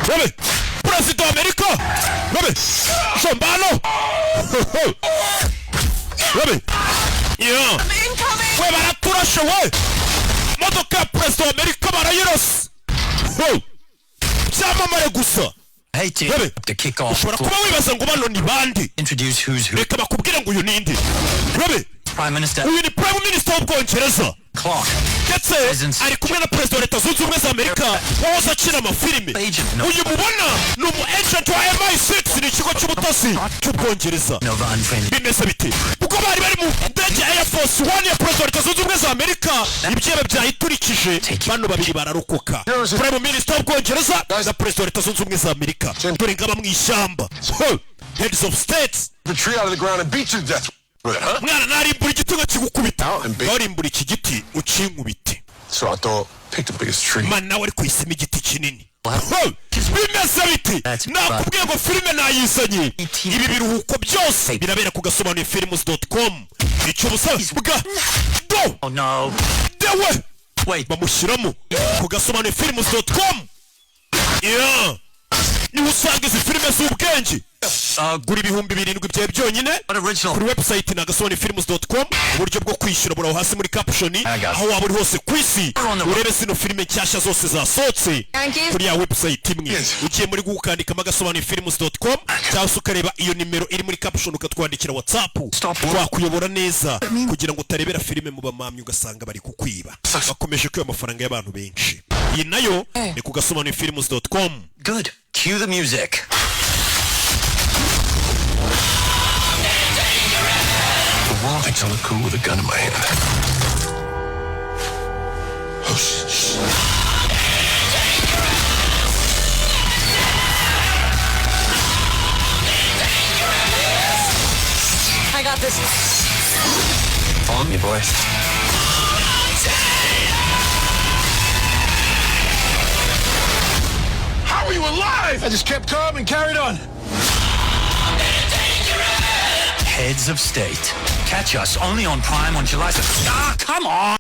Babe, President wa Amerika. Babe, Shombano. Babe. Yeah. We baraturashe we. Modoka President wa Amerika barayirose. Cyamamare gusa. Hey, to kick off. Ushobora kuba wibaza ngo bano ni bandi. Introduce who's who. Reka bakubwire ngo uyu ninde. Babe. Prime Minister. Uyu ni Prime Minister w'Ubwongereza. Clark. Ndetse ari kumwe na Perezida wa Leta Zunze Ubumwe za Amerika wahoze akina amafilime. Uyu mubona ni umu agent wa MI6 ni ikigo cy'ubutasi cy'Ubwongereza. Bimeze bite? Kuko bari mu ndege Air Force One ya Perezida wa Leta Zunze Ubumwe za Amerika ibyebe byayiturikije bano babiri bararokoka. Prime Minister w'Ubwongereza na Perezida wa Leta Zunze Ubumwe za Amerika dore ngaba mu ishyamba. Heads of states. The tree out of the ground and beat you to death. Mwana narimbura igitego kigukubita. Narimbura iki giti ucinkubite. So I thought, pick the biggest tree. Man nawe ari kwisima igiti kinini. Bimeze biti. Nakubwiye ngo filime nayizanye. Ibi biruhuko byose birabera ku gasobanuyefilms.com. Icyo busaba bwa do. Oh no. Dewe. Wait. Bamushyiramo ku gasobanuyefilms.com. Yeah. Ni usanga izi filime z'ubwenge. Gura ibihumbi 7 byawe byonyine kuri website na agasobanuyefilms.com. Uburyo bwo kwishyura buraho hasi muri caption aho waba uri hose ku isi. Urebe zino filime nshyashya zose zasohotse kuri ya website imwe. Ugiye muri gukandika agasobanuyefilms.com cyangwa ukareba iyo nimero iri muri caption ukatwandikira WhatsApp. Twakuyobora neza kugira ngo utarebera filime mu bamamyi ugasanga bari kukwiba. Bakomeje kwiba amafaranga y'abantu benshi. Iyi nayo ni ku gasobanuyefilms.com. Good. Cue the music. The world thinks I look cool with a gun in my hand. Oh, shh. I got this. Follow me, boy. How are you alive? I just kept calm and carried on. Heads of State. Catch us only on Prime on July 7th. Ah, come on!